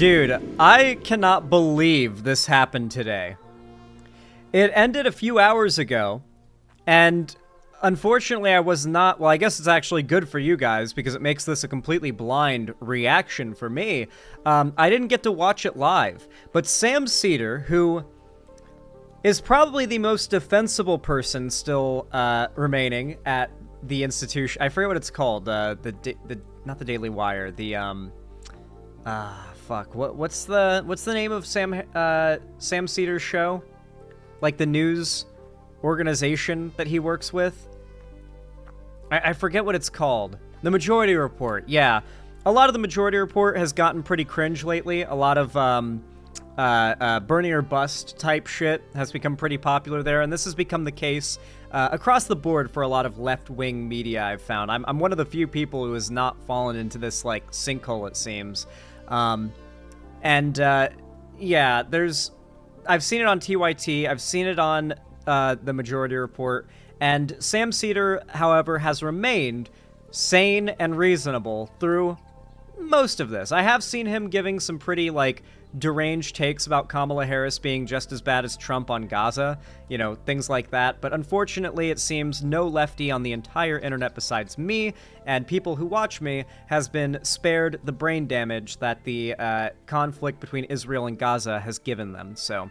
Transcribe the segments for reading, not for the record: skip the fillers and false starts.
Dude, I cannot believe this happened today. It ended a few hours ago, and unfortunately I was not... Well, I guess it's actually good for you guys, because it makes this a completely blind reaction for me. I didn't get to watch it live, but Sam Seder, who is probably the most defensible person still remaining at the institution... I forget what it's called. Not the Daily Wire. Fuck. What's the name of Sam Seder's show? Like the news organization that he works with? I forget what it's called. The Majority Report. Yeah. A lot of the Majority Report has gotten pretty cringe lately. A lot of Bernie or bust type shit has become pretty popular there, and this has become the case across the board for a lot of left-wing media I've found. I'm one of the few people who has not fallen into this, like, sinkhole, it seems. Yeah, I've seen it on TYT, I've seen it on the Majority Report, and Sam Seder, however, has remained sane and reasonable through most of this. I have seen him giving some pretty, like, deranged takes about Kamala Harris being just as bad as Trump on Gaza, you know, things like that. But unfortunately, it seems no lefty on the entire internet besides me and people who watch me has been spared the brain damage that the conflict between Israel and Gaza has given them. So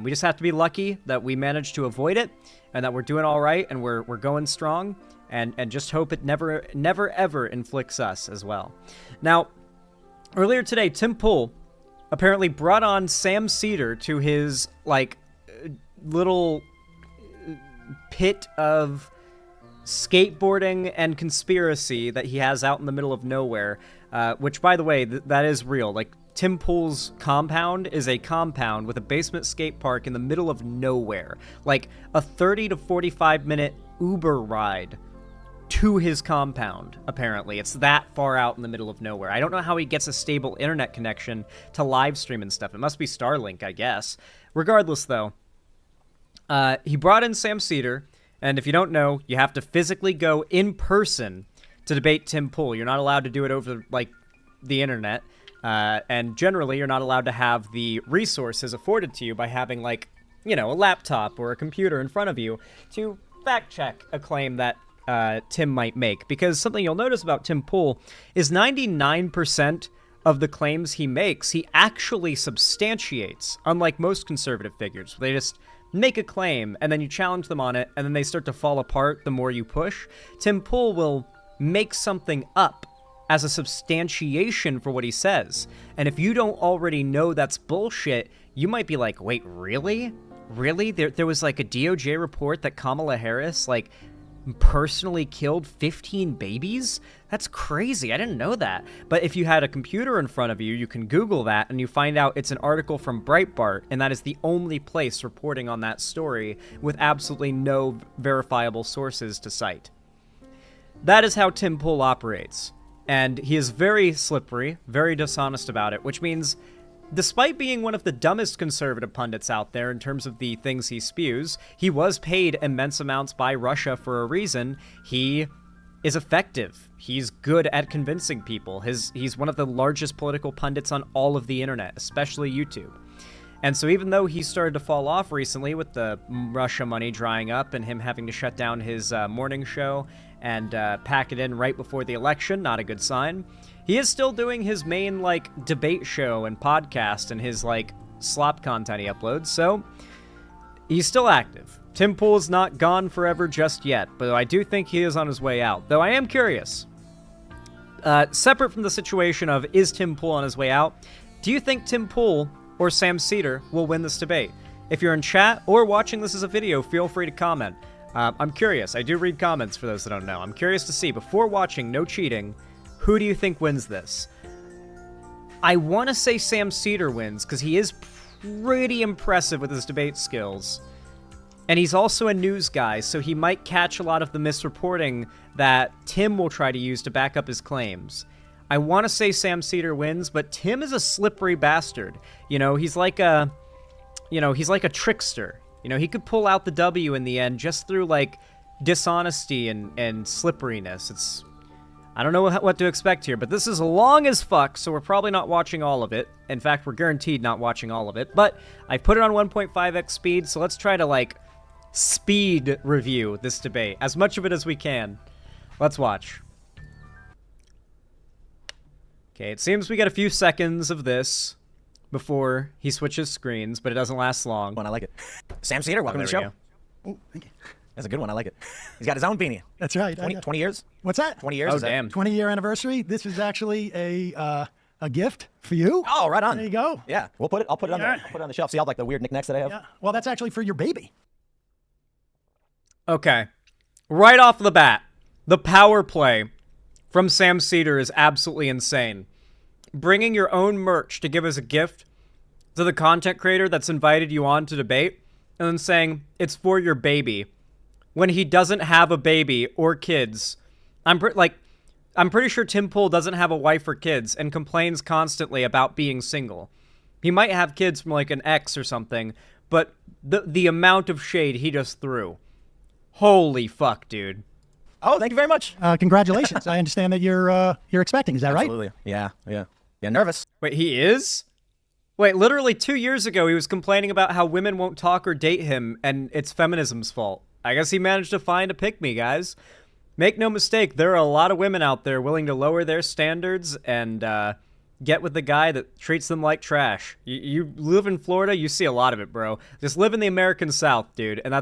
we just have to be lucky that we managed to avoid it and that we're doing all right and we're going strong, and just hope it never ever inflicts us as well. Now, earlier today, Tim Pool apparently brought on Sam Seder to his, like, little pit of skateboarding and conspiracy that he has out in the middle of nowhere, which, by the way, that is real. Like, Tim Pool's compound is a compound with a basement skate park in the middle of nowhere. Like, a 30 to 45 minute Uber ride to his compound, apparently. It's that far out in the middle of nowhere. I don't know how he gets a stable internet connection to live stream and stuff. It must be Starlink, I guess. Regardless, though, he brought in Sam Seder, and if you don't know, you have to physically go in person to debate Tim Pool. You're not allowed to do it over, like, the internet, and generally you're not allowed to have the resources afforded to you by having, like, you know, a laptop or a computer in front of you to fact-check a claim that Tim might make, because something you'll notice about Tim Pool is 99% of the claims he makes, he actually substantiates, unlike most conservative figures. They just make a claim, and then you challenge them on it, and then they start to fall apart the more you push. Tim Pool will make something up as a substantiation for what he says, and if you don't already know that's bullshit, you might be like, wait, really? Really? There was, like, a DOJ report that Kamala Harris, like, personally killed 15 babies? That's crazy. I didn't know that. But if you had a computer in front of you, you can Google that and you find out it's an article from Breitbart, and that is the only place reporting on that story with absolutely no verifiable sources to cite. That is how Tim Pool operates. And he is very slippery, very dishonest about it, which means despite being one of the dumbest conservative pundits out there in terms of the things he spews, he was paid immense amounts by Russia for a reason. He is effective. He's good at convincing people. He's one of the largest political pundits on all of the internet, especially YouTube. And so even though he started to fall off recently with the Russia money drying up and him having to shut down his morning show and pack it in right before the election, not a good sign, he is still doing his main, like, debate show and podcast and his, like, slop content he uploads, so he's still active. Tim Pool is not gone forever just yet, but I do think he is on his way out, though I am curious. Separate from the situation of, is Tim Pool on his way out, do you think Tim Pool or Sam Seder will win this debate? If you're in chat or watching this as a video, feel free to comment. I'm curious. I do read comments for those that don't know. I'm curious to see, before watching, no cheating, who do you think wins this? I want to say Sam Seder wins, because he is pretty impressive with his debate skills. And he's also a news guy, so he might catch a lot of the misreporting that Tim will try to use to back up his claims. I want to say Sam Seder wins, but Tim is a slippery bastard. You know, he's like a trickster. You know, he could pull out the W in the end just through, like, dishonesty and slipperiness. I don't know what to expect here, but this is long as fuck, so we're probably not watching all of it. In fact, we're guaranteed not watching all of it, but I put it on 1.5x speed, so let's try to, like, speed review this debate. As much of it as we can. Let's watch. Okay, it seems we get a few seconds of this before he switches screens, but it doesn't last long. I like it. Sam Seder, welcome to the show. Oh, thank you. That's a good one. I like it. He's got his own beanie. That's right. 20 years? What's that? 20 years? Oh, damn. 20-year anniversary. This is actually a gift for you. Oh, right on. There you go. Yeah, I'll put it on the shelf. See all like the weird knickknacks that I have? Yeah. Well, that's actually for your baby. Okay. Right off the bat, the power play from Sam Seder is absolutely insane. Bringing your own merch to give as a gift to the content creator that's invited you on to debate, and then saying it's for your baby when he doesn't have a baby or kids. I'm pretty sure Tim Pool doesn't have a wife or kids and complains constantly about being single. He might have kids from like an ex or something, but the amount of shade he just threw. Holy fuck, dude. Oh, thank you very much. Congratulations. I understand that you're expecting. Is that right? Absolutely. Yeah. Nervous. Wait, he is? Wait, literally 2 years ago, he was complaining about how women won't talk or date him, and it's feminism's fault. I guess he managed to find a pick-me, guys. Make no mistake, there are a lot of women out there willing to lower their standards and get with the guy that treats them like trash. You live in Florida, you see a lot of it, bro. Just live in the American South, dude, and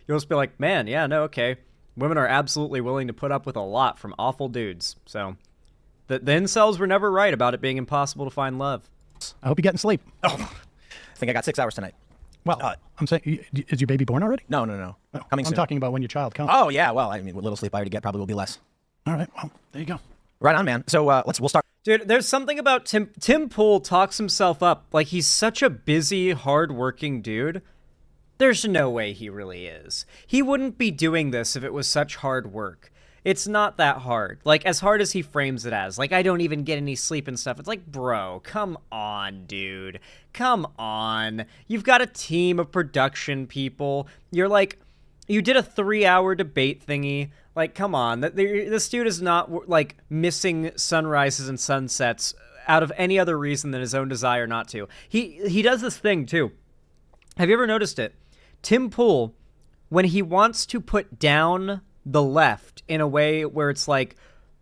you'll just be like, man, yeah, no, okay. Women are absolutely willing to put up with a lot from awful dudes. So, the incels were never right about it being impossible to find love. I hope you're getting sleep. Oh, I think I got 6 hours tonight. Well, I'm saying, is your baby born already? No. Oh, Coming soon. I'm talking about when your child comes. Oh, yeah. Well, I mean, with little sleep I already get, probably will be less. All right. Well, there you go. Right on, man. So we'll start. Dude, there's something about Tim Pool talks himself up. Like, he's such a busy, hard-working dude. There's no way he really is. He wouldn't be doing this if it was such hard work. It's not that hard. Like, as hard as he frames it as. Like, I don't even get any sleep and stuff. It's like, bro, come on, dude. Come on. You've got a team of production people. You're like, you did a 3-hour debate thingy. Like, come on. This dude is not, like, missing sunrises and sunsets out of any other reason than his own desire not to. He does this thing, too. Have you ever noticed it? Tim Pool, when he wants to put down the left in a way where it's like,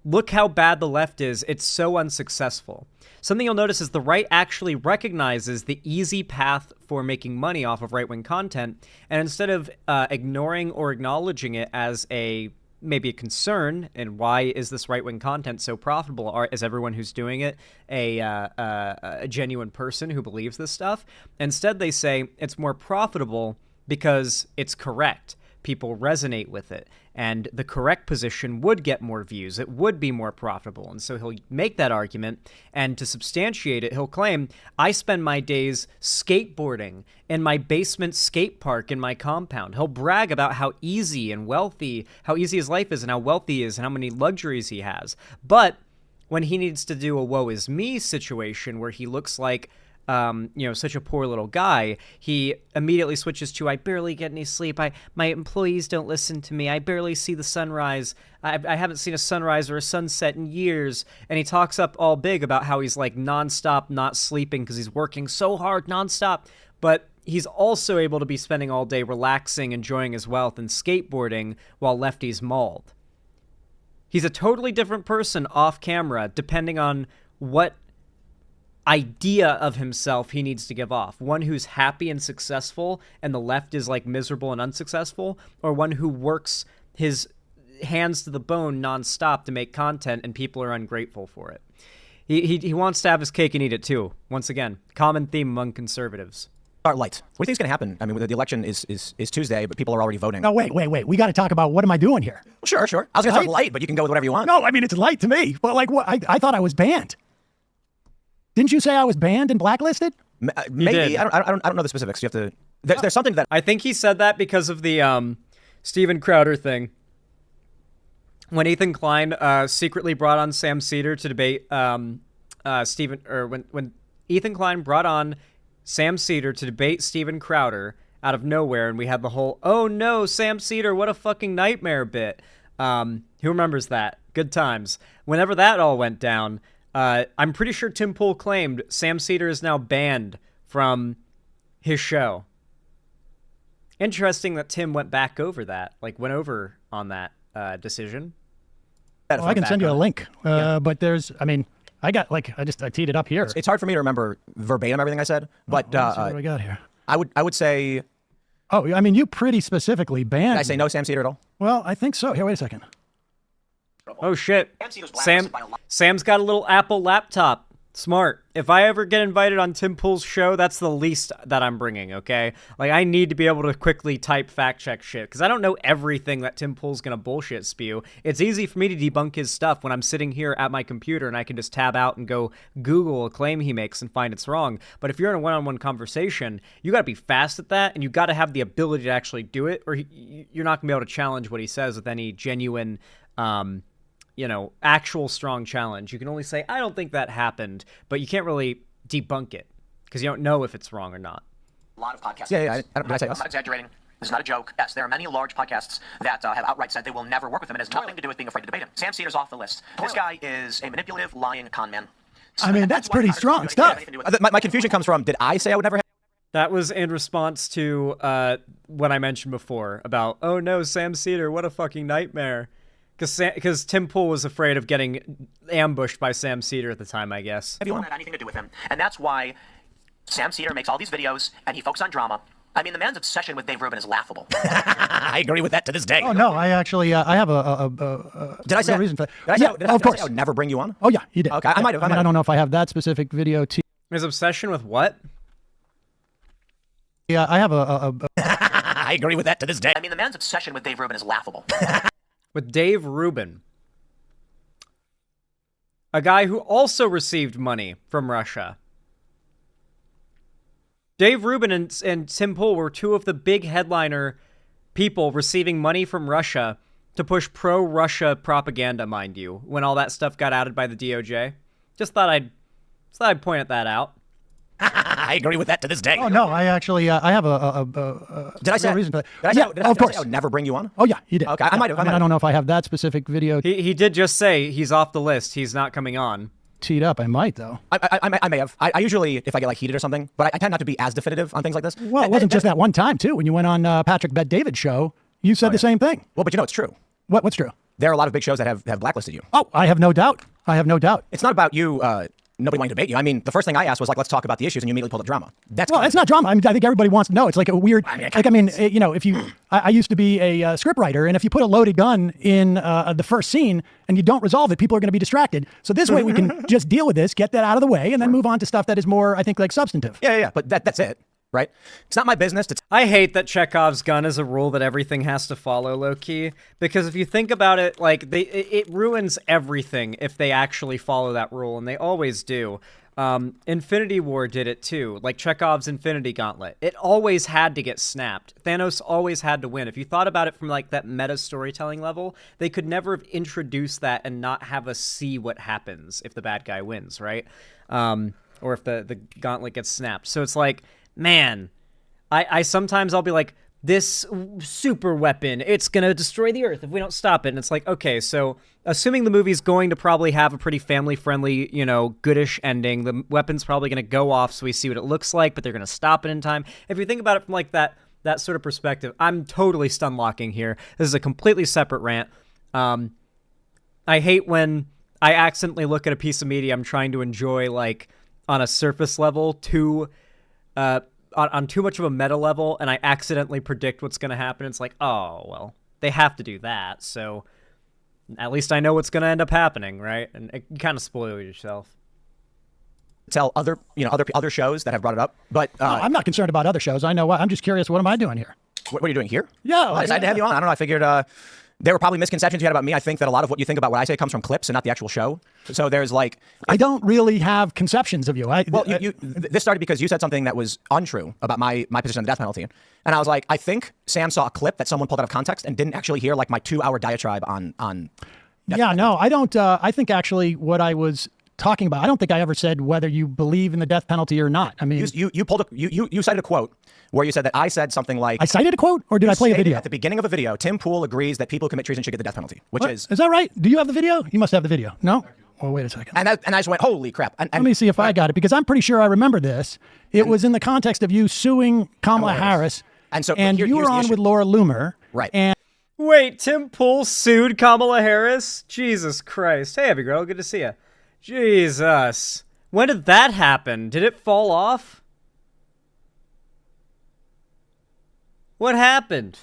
look how bad the left is, it's so unsuccessful. Something you'll notice is the right actually recognizes the easy path for making money off of right-wing content, and instead of ignoring or acknowledging it as maybe a concern, and why is this right-wing content so profitable? Or is everyone who's doing it a genuine person who believes this stuff? Instead, they say it's more profitable because it's correct. People resonate with it, and the correct position would get more views. It would be more profitable, and so he'll make that argument, and to substantiate it, he'll claim, I spend my days skateboarding in my basement skate park in my compound. He'll brag about how easy and wealthy, how easy his life is and how wealthy he is and how many luxuries he has. But when he needs to do a woe is me situation where he looks like such a poor little guy, he immediately switches to, I barely get any sleep. My employees don't listen to me. I barely see the sunrise. I haven't seen a sunrise or a sunset in years. And he talks up all big about how he's like nonstop not sleeping because he's working so hard nonstop. But he's also able to be spending all day relaxing, enjoying his wealth, and skateboarding while Lefty's mauled. He's a totally different person off camera, depending on what idea of himself he needs to give off. One who's happy and successful and the left is like miserable and unsuccessful, or one who works his hands to the bone nonstop to make content and people are ungrateful for it. He wants to have his cake and eat it too. Once again, common theme among conservatives. Start light. What do you think is going to happen? I mean, the election is Tuesday, but people are already voting. No, wait. We got to talk about what am I doing here? Sure. I was going to talk light, but you can go with whatever you want. No, I mean, it's light to me. But like, what? I thought I was banned. Didn't you say I was banned and blacklisted? Maybe. I don't know the specifics. You have to. There's something that I think he said that because of the Steven Crowder thing. When Ethan Klein secretly brought on Sam Seder to debate when Ethan Klein brought on Sam Seder to debate Steven Crowder out of nowhere, and we had the whole, oh no, Sam Seder, what a fucking nightmare bit. Who remembers that? Good times. Whenever that all went down, I'm pretty sure Tim Pool claimed Sam Seder is now banned from his show. Interesting that Tim went back over that, went over on that decision. Well, I can send you a link, but there's, I mean, I teed it up here. It's hard for me to remember verbatim everything I said, but what do we got here? I would say. Oh, I mean, you pretty specifically banned. Did I say no Sam Seder at all? Well, I think so. Here, wait a second. Oh shit. Sam's got a little Apple laptop. Smart. If I ever get invited on Tim Pool's show, that's the least that I'm bringing, okay? I need to be able to quickly type fact-check shit, because I don't know everything that Tim Pool's gonna bullshit spew. It's easy for me to debunk his stuff when I'm sitting here at my computer and I can just tab out and go Google a claim he makes and find it's wrong. But if you're in a one-on-one conversation, you gotta be fast at that, and you gotta have the ability to actually do it, or you're not gonna be able to challenge what he says with any genuine, actual strong challenge. You can only say, I don't think that happened, but you can't really debunk it because you don't know if it's wrong or not. A lot of podcasts. Yeah. I'm not exaggerating. This is not a joke. Yes, there are many large podcasts that have outright said they will never work with him. It has nothing to do with being afraid to debate him. Sam Seder's off the list. This guy is a manipulative, lying con man. I mean, that's pretty strong stuff. My confusion comes from, did I say I would never have? That was in response to what I mentioned before about, oh no, Sam Seder, what a fucking nightmare. Because Tim Pool was afraid of getting ambushed by Sam Seder at the time, I guess. Everyone had anything to do with him. And that's why Sam Seder makes all these videos, and he focuses on drama. I mean, the man's obsession with Dave Rubin is laughable. I agree with that to this day. Oh, no, I actually, I have a did I say, reason for that. Did I of course. I would never bring you on? Oh, yeah, you did. Okay, I might have. I don't know if I have that specific video. His obsession with what? Yeah, I have I agree with that to this day. I mean, the man's obsession with Dave Rubin is laughable. With Dave Rubin, a guy who also received money from Russia. Dave Rubin and Tim Pool were two of the big headliner people receiving money from Russia to push pro-Russia propaganda, mind you, when all that stuff got outed by the DOJ. Just thought I'd point that out. I agree with that to this day. Oh, no, I actually, I have did I say reason for that. Of course. I would never bring you on? Oh, yeah, you did. Okay, I might have. I don't know if I have that specific video. He did just say he's off the list. He's not coming on. Teed up. I might, though. I may have. I usually, if I get heated or something, but I tend not to be as definitive on things like this. Well, it wasn't just that one time, too. When you went on Patrick Bet-David's show, you said the same thing. Well, but it's true. What's true? There are a lot of big shows that have blacklisted you. Oh, I have no doubt. It's not about you, nobody wanting to debate you. I mean, the first thing I asked was let's talk about the issues, and you immediately pulled up drama. It's not drama. I mean, I think everybody wants to know. It's like a weird, if you, I used to be a script writer, and if you put a loaded gun in the first scene and you don't resolve it, people are going to be distracted. So this way we can just deal with this, get that out of the way, and then move on to stuff that is more, I think, substantive. Yeah. But that's it, right? It's not my business to. I hate that Chekhov's gun is a rule that everything has to follow, low-key, because if you think about it, it ruins everything if they actually follow that rule, and they always do. Infinity War did it too, like Chekhov's Infinity Gauntlet. It always had to get snapped. Thanos always had to win. If you thought about it from that meta storytelling level, they could never have introduced that and not have us see what happens if the bad guy wins, right? Or if the gauntlet gets snapped. So it's man, I sometimes I'll be like, this super weapon, it's gonna destroy the Earth if we don't stop it. And it's okay, so assuming the movie's going to probably have a pretty family-friendly, goodish ending, the weapon's probably gonna go off so we see what it looks like, but they're gonna stop it in time. If you think about it from that sort of perspective, I'm totally stun locking here. This is a completely separate rant. I hate when I accidentally look at a piece of media I'm trying to enjoy, on a surface level, on too much of a meta level, and I accidentally predict what's going to happen. It's oh, well, they have to do that, so at least I know what's going to end up happening, right? And you kind of spoil yourself. Tell other shows that have brought it up, but I'm not concerned about other shows. I know what. I'm just curious. What am I doing here? What are you doing here? Yeah, I decided to have you on. I don't know. I figured there were probably misconceptions you had about me. I think that a lot of what you think about what I say comes from clips and not the actual show. So there's I don't really have conceptions of you. This started because you said something that was untrue about my position on the death penalty. And I was I think Sam saw a clip that someone pulled out of context and didn't actually hear my 2-hour diatribe on Yeah, no, I don't. I think actually what I was talking about? I don't think I ever said whether you believe in the death penalty or not. I mean, you cited a quote where you said that I said something like, I cited a quote, or did I play a video? At the beginning of a video, Tim Pool agrees that people who commit treason should get the death penalty, which Is that right? Do you have the video? You must have the video. No? Well, wait a second. And I just went, holy crap. And let me see if I got it, because I'm pretty sure I remember this. It was in the context of you suing Kamala Harris. And so you were on with Laura Loomer. Right. And Wait, Tim Pool sued Kamala Harris? Jesus Christ. Hey, Abby girl, good to see you. Jesus. When did that happen? Did it fall off? What happened?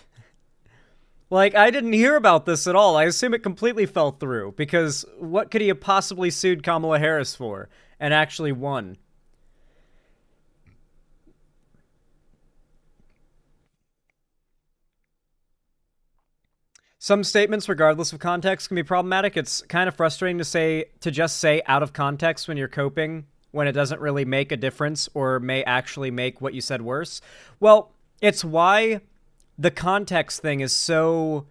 Like, I didn't hear about this at all. I assume it completely fell through, because what could he have possibly sued Kamala Harris for and actually won? Some statements, regardless of context, can be problematic. It's kind of frustrating to just say out of context when you're coping, when it doesn't really make a difference or may actually make what you said worse. Well, it's why the context thing is so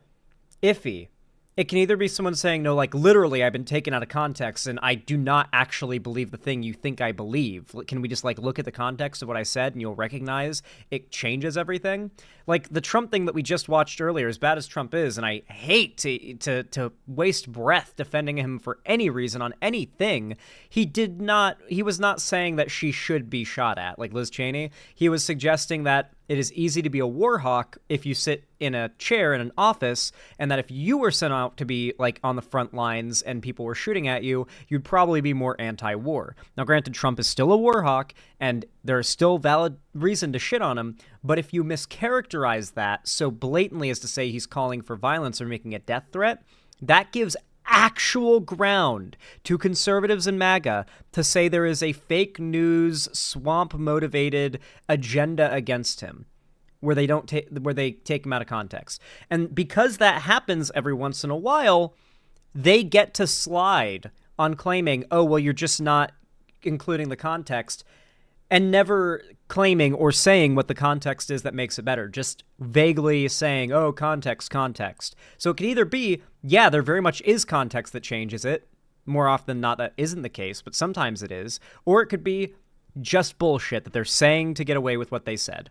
iffy. It can either be someone saying, no, like, literally, I've been taken out of context, and I do not actually believe the thing you think I believe. Can we just, like, look at the context of what I said, and you'll recognize it changes everything? Like, the Trump thing that we just watched earlier, as bad as Trump is, and I hate to waste breath defending him for any reason on anything, he was not saying that she should be shot at, like Liz Cheney. He was suggesting that it is easy to be a war hawk if you sit in a chair in an office, and that if you were sent out to be, like, on the front lines and people were shooting at you, you'd probably be more anti-war. Now, granted, Trump is still a war hawk, and there's still valid reason to shit on him, but if you mischaracterize that so blatantly as to say he's calling for violence or making a death threat, that gives actual ground to conservatives and MAGA to say there is a fake news, swamp-motivated agenda against him, where they take him out of context. And because that happens every once in a while, they get to slide on claiming, oh, well, you're just not including the context, and never claiming or saying what the context is that makes it better, just vaguely saying, oh, context. So it could either be, yeah, there very much is context that changes it. More often than not, that isn't the case, but sometimes it is. Or it could be just bullshit that they're saying to get away with what they said.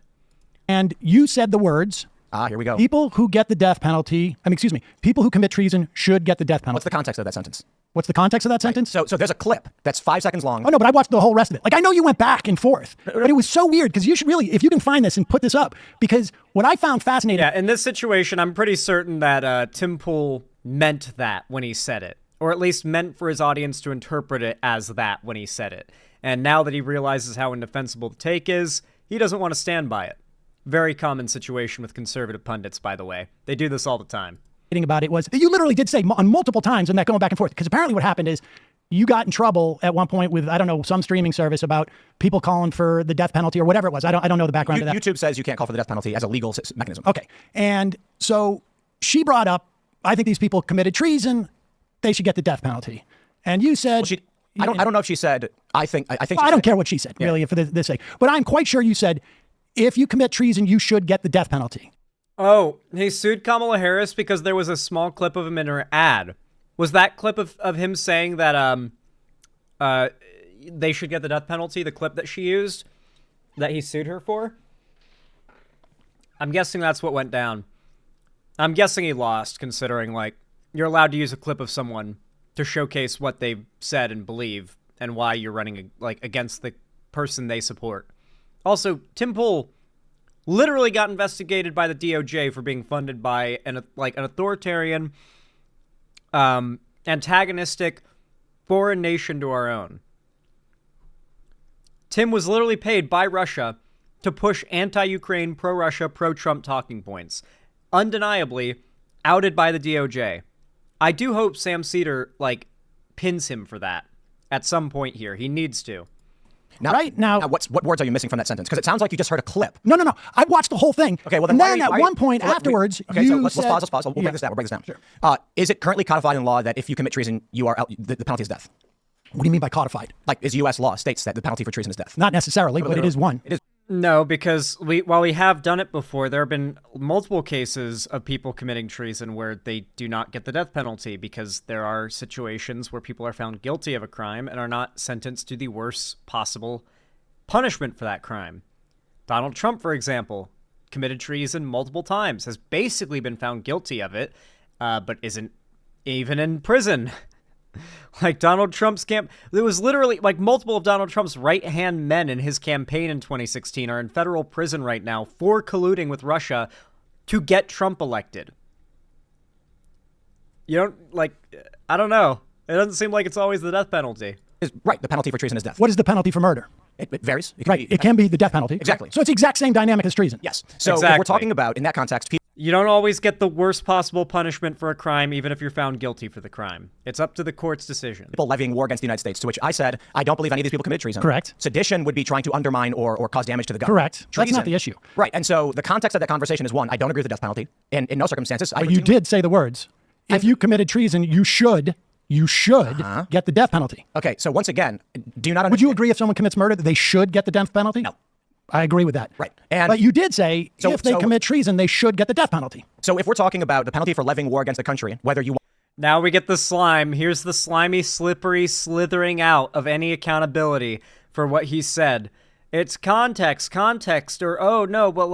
And you said the words, here we go. People who get the death penalty, people who commit treason should get the death penalty. What's the context of that sentence? What's the context of that sentence? So there's a clip that's 5 seconds long. Oh, no, but I watched the whole rest of it. Like, I know you went back and forth, but it was so weird, because you should really, if you can find this and put this up, because what I found fascinating... Yeah, in this situation, I'm pretty certain that Tim Pool meant that when he said it, or at least meant for his audience to interpret it as that when he said it. And now that he realizes how indefensible the take is, he doesn't want to stand by it. Very common situation with conservative pundits, by the way. They do this all the time. About it was that you literally did say on multiple times, and that going back and forth, because apparently what happened is you got in trouble at one point with, I don't know, some streaming service about people calling for the death penalty or whatever it was. I don't know the background of that. YouTube says you can't call for the death penalty as a legal mechanism. Okay. And so she brought up, I think these people committed treason. They should get the death penalty. And you said... Well, I don't know if she said, I think I don't care what she said, really, for this sake. But I'm quite sure you said, if you commit treason, you should get the death penalty. Oh, he sued Kamala Harris because there was a small clip of him in her ad. Was that clip of him saying that they should get the death penalty, the clip that she used, that he sued her for? I'm guessing that's what went down. I'm guessing he lost, considering, like, you're allowed to use a clip of someone to showcase what they've said and believe and why you're running, like, against the person they support. Also, Tim Pool literally got investigated by the DOJ for being funded by an authoritarian, antagonistic foreign nation to our own. Tim was literally paid by Russia to push anti-Ukraine, pro-Russia, pro-Trump talking points. Undeniably outed by the DOJ. I do hope Sam Seder, like, pins him for that at some point here. He needs to. Now, what words are you missing from that sentence? Because it sounds like you just heard a clip. No. I watched the whole thing. Okay, well, then at one point afterwards, let's pause. We'll break this down. Sure. Is it currently codified in law that if you commit treason, you are out, the penalty is death? What do you mean by codified? Like, is U.S. law states that the penalty for treason is death? Not necessarily, but it is one. It is. No, because while we have done it before, there have been multiple cases of people committing treason where they do not get the death penalty because there are situations where people are found guilty of a crime and are not sentenced to the worst possible punishment for that crime. Donald Trump, for example, committed treason multiple times, has basically been found guilty of it, but isn't even in prison. Like Donald Trump's there was literally like multiple of Donald Trump's right-hand men in his campaign in 2016 are in federal prison right now for colluding with Russia to get Trump elected. You don't I don't know. It doesn't seem like it's always the death penalty. Right. The penalty for treason is death. What is the penalty for murder? It varies. It can be the death penalty. Exactly. So it's the exact same dynamic as treason. Yes. So if Exactly. we're talking about, in that context, You don't always get the worst possible punishment for a crime, even if you're found guilty for the crime. It's up to the court's decision. people levying war against the United States, to which I said, I don't believe any of these people committed treason. Correct. Sedition would be trying to undermine or cause damage to the government. Correct. That's not the issue. Right. And so the context of that conversation is, one, I don't agree with the death penalty in no circumstances. But you did say the words. If you committed treason, you should get the death penalty. Okay. So once again, do you not understand? Would you agree if someone commits murder that they should get the death penalty? No. I agree with that. Right. And but you did say if they so- commit treason, they should get the death penalty. So if we're talking about the penalty for levying war against the country, whether you Now we get the slime. Here's the slimy, slippery slithering out of any accountability for what he said. It's context, or, oh, no, but,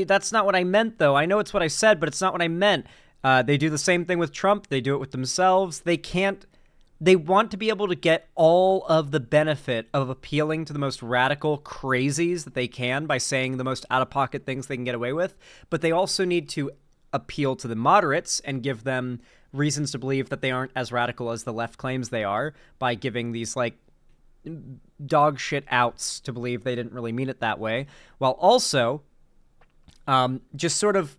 that's not what I meant, though. I know it's what I said, but it's not what I meant. They do the same thing with Trump. They do it with themselves. They want to be able to get all of the benefit of appealing to the most radical crazies that they can by saying the most out-of-pocket things they can get away with, but they also need to appeal to the moderates and give them reasons to believe that they aren't as radical as the left claims they are by giving these, dog shit outs to believe they didn't really mean it that way, while also just sort of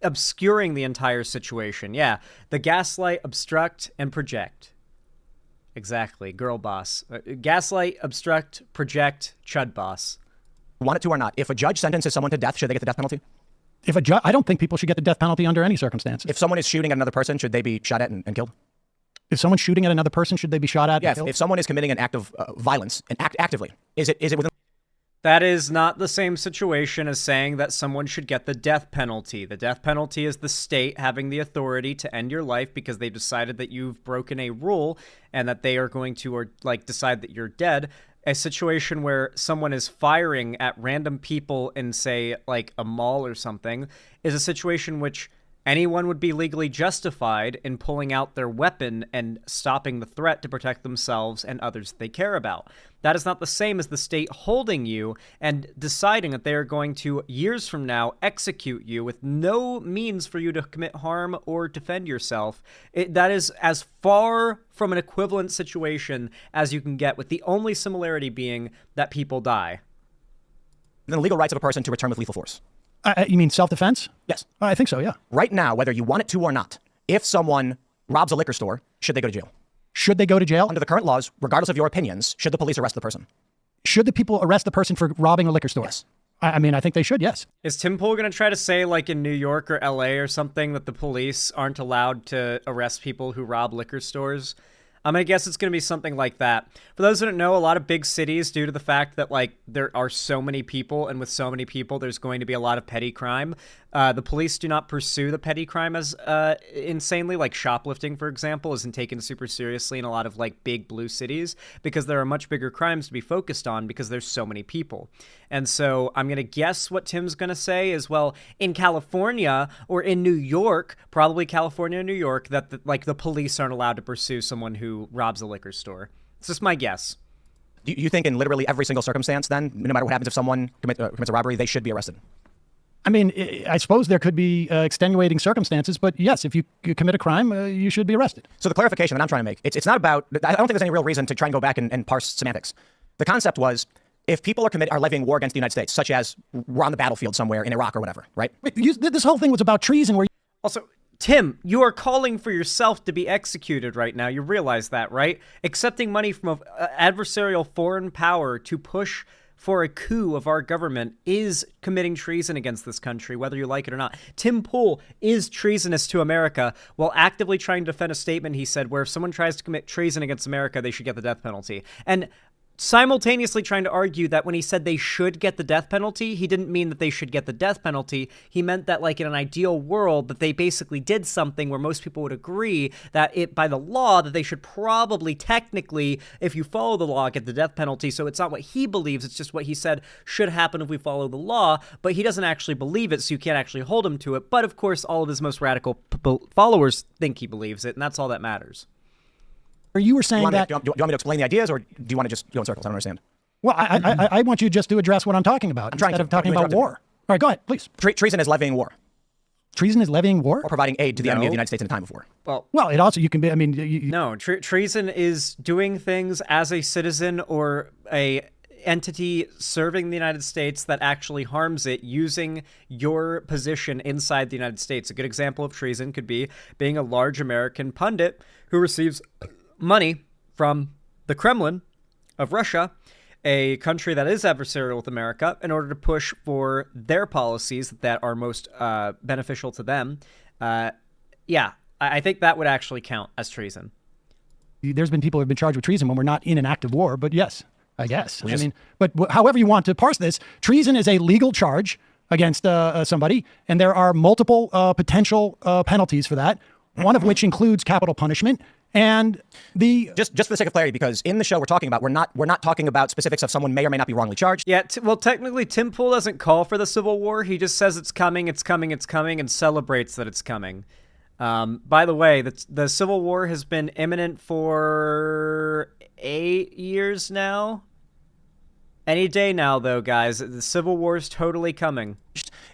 obscuring the entire situation. Yeah, the gaslight, obstruct, and project. Exactly, girl boss. Gaslight, obstruct, project, chud boss. want it to or not, if a judge sentences someone to death, should they get the death penalty? If a judge, I don't think people should get the death penalty under any circumstances. If someone is shooting at another person, should they be shot at and killed? If someone's shooting at another person, should they be shot at? Yeah. And killed? If someone is committing an act of violence and actively, is it within? That is not the same situation as saying that someone should get the death penalty. The death penalty is the state having the authority to end your life because they've decided that you've broken a rule and that they are going to decide that you're dead. A situation where someone is firing at random people in, say, like a mall or something is a situation which anyone would be legally justified in pulling out their weapon and stopping the threat to protect themselves and others they care about. That is not the same as the state holding you and deciding that they are going to, years from now, execute you with no means for you to commit harm or defend yourself. That is as far from an equivalent situation as you can get, with the only similarity being that people die. The legal rights of a person to return with lethal force. You mean self-defense? Yes. I think so, yeah. Right now, whether you want it to or not, if someone robs a liquor store, should they go to jail? Should they go to jail? Under the current laws, regardless of your opinions, should the police arrest the person? Should the people arrest the person for robbing a liquor store? Yes. I mean, I think they should, yes. Is Tim Pool going to try to say, like in New York or LA or something, that the police aren't allowed to arrest people who rob liquor stores? I'm going to guess it's going to be something like that. For those who don't know, a lot of big cities, due to the fact that there are so many people, and with so many people, there's going to be a lot of petty crime. The police do not pursue the petty crime as insanely. Like shoplifting, for example, isn't taken super seriously in a lot of big blue cities because there are much bigger crimes to be focused on because there's so many people. And so I'm going to guess what Tim's going to say is, well, in California or in New York, probably California and New York, that the police aren't allowed to pursue someone who robs a liquor store. It's just my guess. Do you think in literally every single circumstance, then, no matter what happens if someone commits a robbery, they should be arrested? I mean, I suppose there could be extenuating circumstances, but yes, if you commit a crime, you should be arrested. So the clarification that I'm trying to make, it's not about, I don't think there's any real reason to try and go back and parse semantics. The concept was, if people are levying war against the United States, such as we're on the battlefield somewhere in Iraq or whatever, right? Wait, this whole thing was about treason where Also, Tim, you are calling for yourself to be executed right now. You realize that, right? Accepting money from an adversarial foreign power to push for a coup of our government is committing treason against this country, whether you like it or not. Tim Pool is treasonous to America while actively trying to defend a statement he said where if someone tries to commit treason against America, they should get the death penalty. And simultaneously trying to argue that when he said they should get the death penalty, he didn't mean that they should get the death penalty. He meant that, like, in an ideal world, that they basically did something where most people would agree that it, by the law, that they should probably technically, if you follow the law, get the death penalty. So it's not what he believes, it's just what he said should happen if we follow the law, but he doesn't actually believe it, so you can't actually hold him to it. But of course, all of his most radical followers think he believes it, and that's all that matters. Or you were saying Do that... you want me to explain the ideas, or do you want to just go in circles? I don't understand. Well, I want you just to address what I'm talking about instead of talking about war. All right, go ahead, please. Treason is levying war. Treason is levying war? Or providing aid to the enemy of the United States in a time of war. Well, it also, you can be, I mean... No, treason is doing things as a citizen or a entity serving the United States that actually harms it using your position inside the United States. A good example of treason could be being a large American pundit who receives money from the Kremlin of Russia, a country that is adversarial with America, in order to push for their policies that are most beneficial to them. Yeah, I think that would actually count as treason. There's been people who have been charged with treason when we're not in an active war, but yes, I guess. I mean, but however you want to parse this, treason is a legal charge against somebody, and there are multiple potential penalties for that, one of which includes capital punishment. And the just for the sake of clarity, because in the show we're talking about, we're not talking about specifics of someone may or may not be wrongly charged. Yeah, well, technically, Tim Pool doesn't call for the Civil War. He just says it's coming, it's coming, it's coming, and celebrates that it's coming. By the way, the Civil War has been imminent for 8 years now. Any day now, though, guys. The Civil War is totally coming.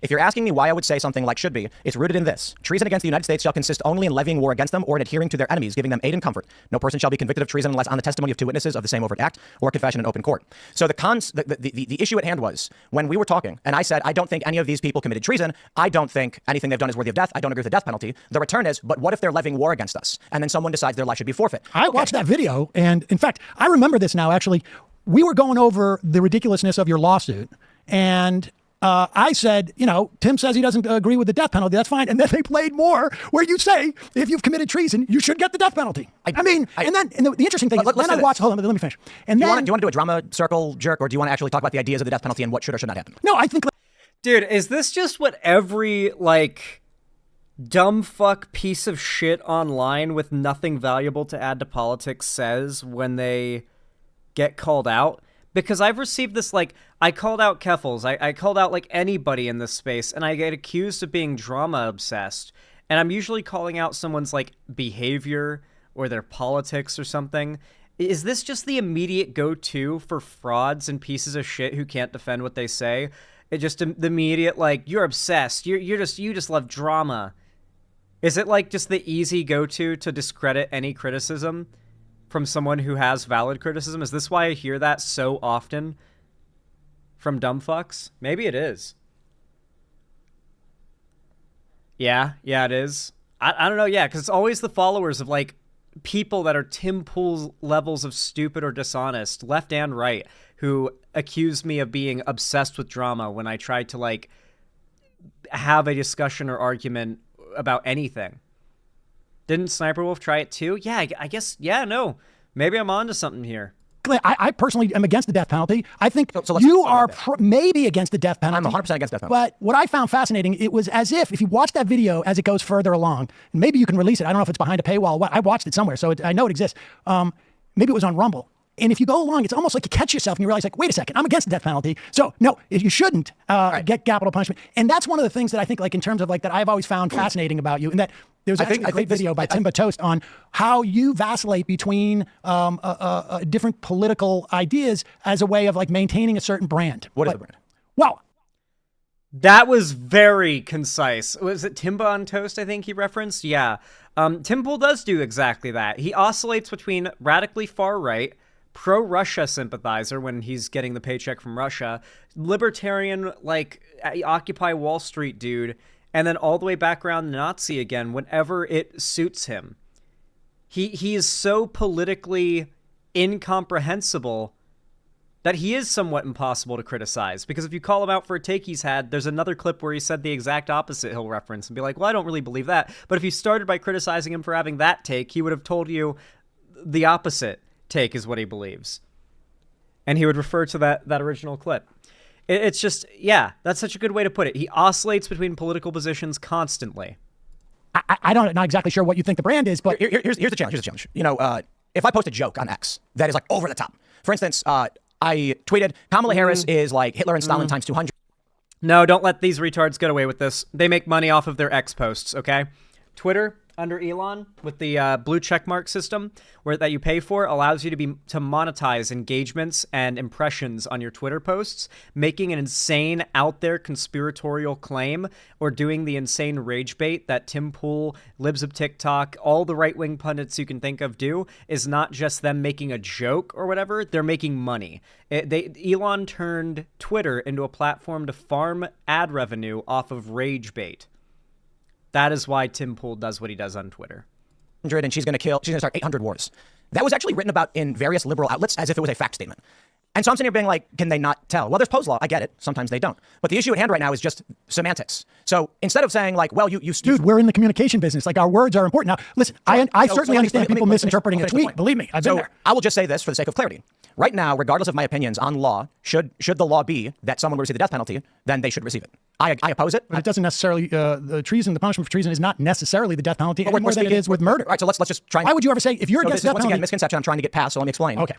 If you're asking me why I would say something like should be, it's rooted in this. Treason against the United States shall consist only in levying war against them or in adhering to their enemies, giving them aid and comfort. No person shall be convicted of treason unless on the testimony of two witnesses of the same overt act or confession in open court. So the issue at hand was, when we were talking, and I said, I don't think any of these people committed treason. I don't think anything they've done is worthy of death. I don't agree with the death penalty. The return is, but what if they're levying war against us? And then someone decides their life should be forfeit. I watched that video, and in fact, I remember this now, actually. We were going over the ridiculousness of your lawsuit, and I said, Tim says he doesn't agree with the death penalty. That's fine. And then they played more where you say, if you've committed treason, you should get the death penalty. And the interesting thing is, then I watched, hold on, let me finish. And do then, you want to do a drama circle jerk, or do you want to actually talk about the ideas of the death penalty and what should or should not happen? No, I think... Dude, is this just what every, dumb fuck piece of shit online with nothing valuable to add to politics says when they get called out? Because I've received this, I called out Keffels, I called out, anybody in this space, and I get accused of being drama-obsessed. And I'm usually calling out someone's, behavior or their politics or something. Is this just the immediate go-to for frauds and pieces of shit who can't defend what they say? It just the immediate, you're obsessed, you just love drama. Is it, just the easy go-to to discredit any criticism from someone who has valid criticism? Is this why I hear that so often from dumb fucks? Maybe it is. Yeah, it is. I don't know, yeah, because it's always the followers of, people that are Tim Pool's levels of stupid or dishonest, left and right, who accuse me of being obsessed with drama when I try to, have a discussion or argument about anything. Didn't Sniper Wolf try it too? Yeah, I guess, no. Maybe I'm onto something here. I personally am against the death penalty. I think you are maybe against the death penalty. I'm 100% against death penalty. But what I found fascinating, it was as if you watch that video as it goes further along, and maybe you can release it. I don't know if it's behind a paywall. I watched it somewhere, so I know it exists. Maybe it was on Rumble. And if you go along, it's almost like you catch yourself and you realize, wait a second, I'm against the death penalty. So no, you shouldn't get capital punishment. And that's one of the things that I think, in terms of that I've always found fascinating about you. And that there's actually a great video by Timba Toast on how you vacillate between different political ideas as a way of maintaining a certain brand. What is the brand? Well, that was very concise. Was it Timba on Toast, I think he referenced? Yeah. Tim Pool does do exactly that. He oscillates between radically far right, pro-Russia sympathizer when he's getting the paycheck from Russia, libertarian, Occupy Wall Street dude, and then all the way back around Nazi again whenever it suits him. He is so politically incomprehensible that he is somewhat impossible to criticize, because if you call him out for a take he's had, there's another clip where he said the exact opposite he'll reference and be like, well, I don't really believe that. But if you started by criticizing him for having that take, he would have told you the opposite take is what he believes. and he would refer to that original clip. It's just, yeah, that's such a good way to put it. He oscillates between political positions constantly. I don't not exactly sure what you think the brand is, but here's the challenge. Here's the challenge. You know, if I post a joke on X that is like over the top, for instance, I tweeted Kamala Harris is like Hitler and Stalin times 200. No, don't let these retards get away with this. They make money off of their X posts, okay? Twitter, under Elon, with the blue checkmark system that you pay for, allows you to monetize engagements and impressions on your Twitter posts, making an insane, out there conspiratorial claim or doing the insane rage bait that Tim Pool, Libs of TikTok, all the right-wing pundits you can think of do is not just them making a joke or whatever, they're making money. Elon turned Twitter into a platform to farm ad revenue off of rage bait. That is why Tim Pool does what he does on Twitter. And she's going to start 800 wars. That was actually written about in various liberal outlets as if it was a fact statement. And so I'm sitting here being like, can they not tell? Well, there's Poe's law. I get it. Sometimes they don't. But the issue at hand right now is just semantics. So instead of saying like, well, Dude, we're in the communication business. Like, our words are important. Now, listen, I certainly understand people misinterpreting a tweet. Believe me, I've been there. I will just say this for the sake of clarity. Right now, regardless of my opinions on law, should the law be that someone will receive the death penalty, then they should receive it. I oppose it. But it doesn't necessarily, the punishment for treason is not necessarily the death penalty any more than it is with murder. All right, so let's just try. Why would you ever say, if you're against death penalty? Once again, misconception I'm trying to get past, so let me explain. Okay.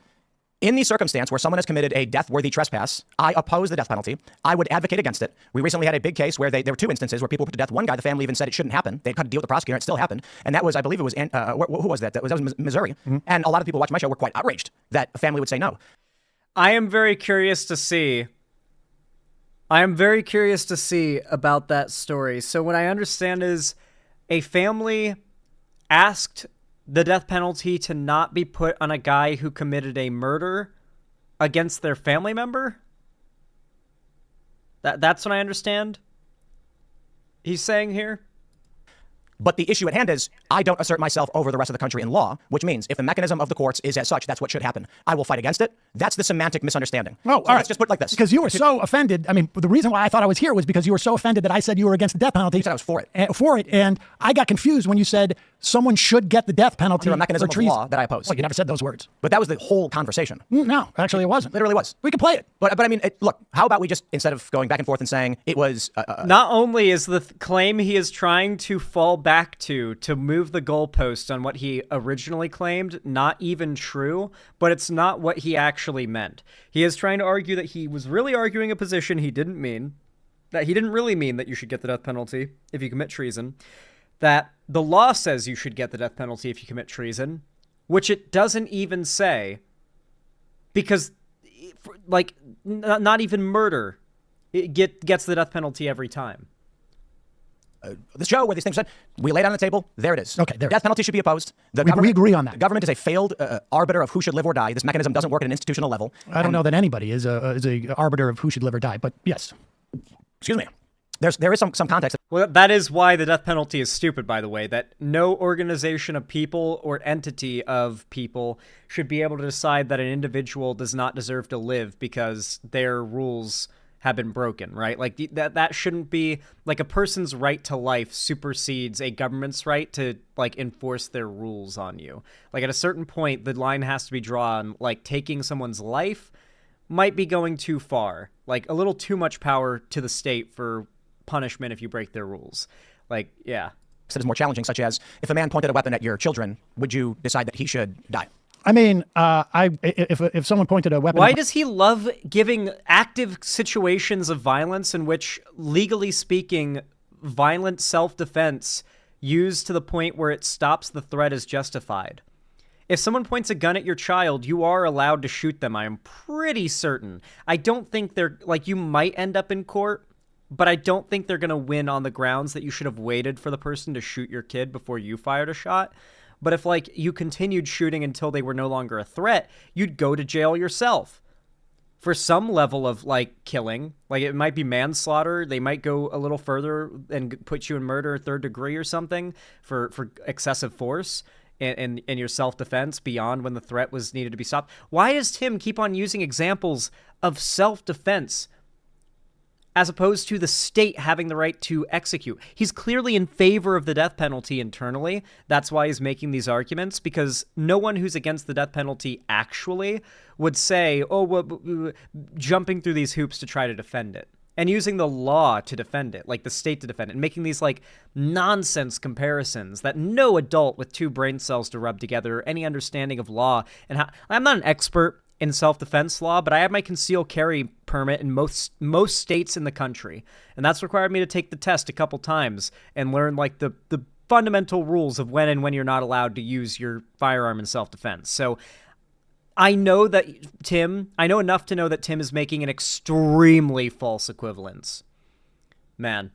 In the circumstance where someone has committed a death-worthy trespass, I oppose the death penalty. I would advocate against it. We recently had a big case where there were two instances where people put to death one guy. The family even said it shouldn't happen. They'd cut a deal with the prosecutor. It still happened. And that was, I believe it was, who was that? That was Missouri. Mm-hmm. And a lot of people watching my show were quite outraged that a family would say no. I am very curious to see about that story. So what I understand is a family asked the death penalty to not be put on a guy who committed a murder against their family member. That's what I understand he's saying here. But the issue at hand is I don't assert myself over the rest of the country in law, which means if the mechanism of the courts is as such, that's what should happen. I will fight against it. That's the semantic misunderstanding. Oh, all right. Let's just put it like this. Because you were so offended. I mean, the reason why I thought I was here was because you were so offended that I said you were against the death penalty. You said I was for it. And I got confused when you said someone should get the death penalty. There a mechanism of law that I oppose. Well, you never said those words. But that was the whole conversation. No, actually it wasn't. Literally was. We could play it. But I mean, look, how about we just, instead of going back and forth and saying it was... Not only is the claim he is trying to fall back to move the goalpost on what he originally claimed not even true, but it's not what he actually meant. He is trying to argue that he was really arguing a position he didn't mean, that he didn't really mean that you should get the death penalty if you commit treason, that the law says you should get the death penalty if you commit treason, which it doesn't even say, because, like, not even murder gets the death penalty every time. The show where these things are said, we lay it on the table, there it is. Okay, there. Death penalty should be opposed. We agree on that. The government is a failed arbiter of who should live or die. This mechanism doesn't work at an institutional level. I don't know that anybody is a arbiter of who should live or die, but yes. Excuse me. There is some context. Well, that is why the death penalty is stupid, by the way, that no organization of people or entity of people should be able to decide that an individual does not deserve to live because their rules have been broken, right? Like that shouldn't be, like, a person's right to life supersedes a government's right to, like, enforce their rules on you. Like, at a certain point, the line has to be drawn. Like, taking someone's life might be going too far, like a little too much power to the state for punishment if you break their rules. Like, yeah. That is more challenging, such as if a man pointed a weapon at your children, would you decide that he should die? I mean, if someone pointed a weapon... Why does he love giving active situations of violence in which, legally speaking, violent self-defense used to the point where it stops the threat is justified? If someone points a gun at your child, you are allowed to shoot them, I am pretty certain. I don't think they're... Like, you might end up in court, but I don't think they're going to win on the grounds that you should have waited for the person to shoot your kid before you fired a shot. But if, like, you continued shooting until they were no longer a threat, you'd go to jail yourself for some level of, like, killing. Like, it might be manslaughter. They might go a little further and put you in murder third degree or something for excessive force and your self-defense beyond when the threat was needed to be stopped. Why does Tim keep on using examples of self-defense as opposed to the state having the right to execute. He's clearly in favor of the death penalty internally. That's why he's making these arguments, because no one who's against the death penalty actually would say, oh, well, jumping through these hoops to try to defend it. And using the law to defend it, like the state to defend it, and making these like nonsense comparisons that no adult with 2 brain cells to rub together, or any understanding of law, and how, I'm not an expert in self-defense law, but I have my concealed carry permit in most states in the country, and that's required me to take the test a couple times and learn like the fundamental rules of when and when you're not allowed to use your firearm in self-defense. So I know enough to know that Tim is making an extremely false equivalence. Man,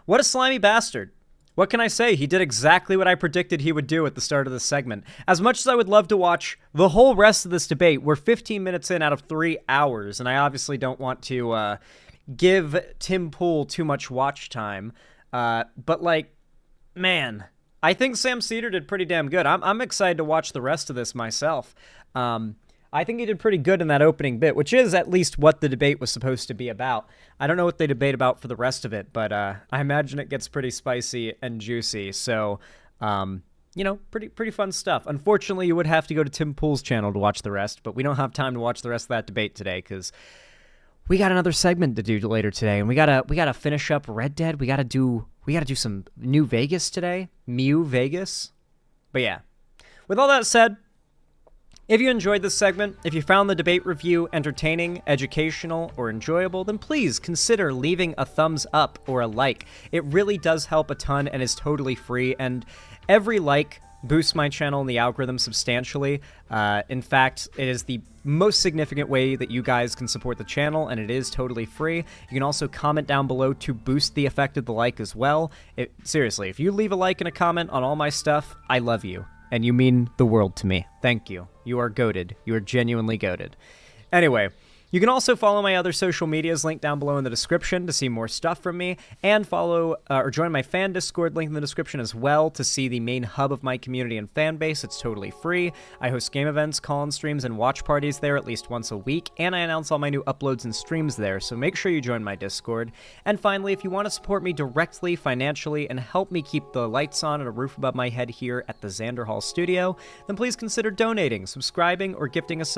what a slimy bastard. What can I say? He did exactly what I predicted he would do at the start of this segment. As much as I would love to watch the whole rest of this debate, we're 15 minutes in out of 3 hours, and I obviously don't want to give Tim Pool too much watch time. But, like, man, I think Sam Seder did pretty damn good. I'm excited to watch the rest of this myself. I think he did pretty good in that opening bit, which is at least what the debate was supposed to be about. I don't know what they debate about for the rest of it, but I imagine it gets pretty spicy and juicy. So, you know, pretty fun stuff. Unfortunately, you would have to go to Tim Pool's channel to watch the rest, but we don't have time to watch the rest of that debate today because we got another segment to do later today, and we gotta finish up Red Dead. We gotta do some New Vegas today, Mew Vegas. But yeah, with all that said, if you enjoyed this segment, if you found the debate review entertaining, educational, or enjoyable, then please consider leaving a thumbs up or a like. It really does help a ton and is totally free, and every like boosts my channel and the algorithm substantially. In fact, it is the most significant way that you guys can support the channel, and it is totally free. You can also comment down below to boost the effect of the like as well. Seriously, if you leave a like and a comment on all my stuff, I love you. And you mean the world to me. Thank you. You are goated. You are genuinely goated. Anyway, you can also follow my other social medias linked down below in the description to see more stuff from me, and follow or join my fan Discord link in the description as well to see the main hub of my community and fan base. It's totally free. I host game events, call-in streams, and watch parties there at least once a week, and I announce all my new uploads and streams there, so make sure you join my Discord. And finally, if you want to support me directly financially and help me keep the lights on and a roof above my head here at the Xander Hall studio, then please consider donating, subscribing, or gifting us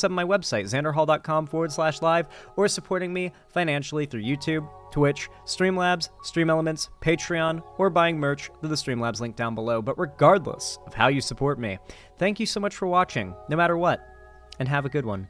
on my website, xanderhall.com/live, or supporting me financially through YouTube, Twitch, Streamlabs, Stream Elements, Patreon, or buying merch through the Streamlabs link down below. But regardless of how you support me, thank you so much for watching, no matter what, and have a good one.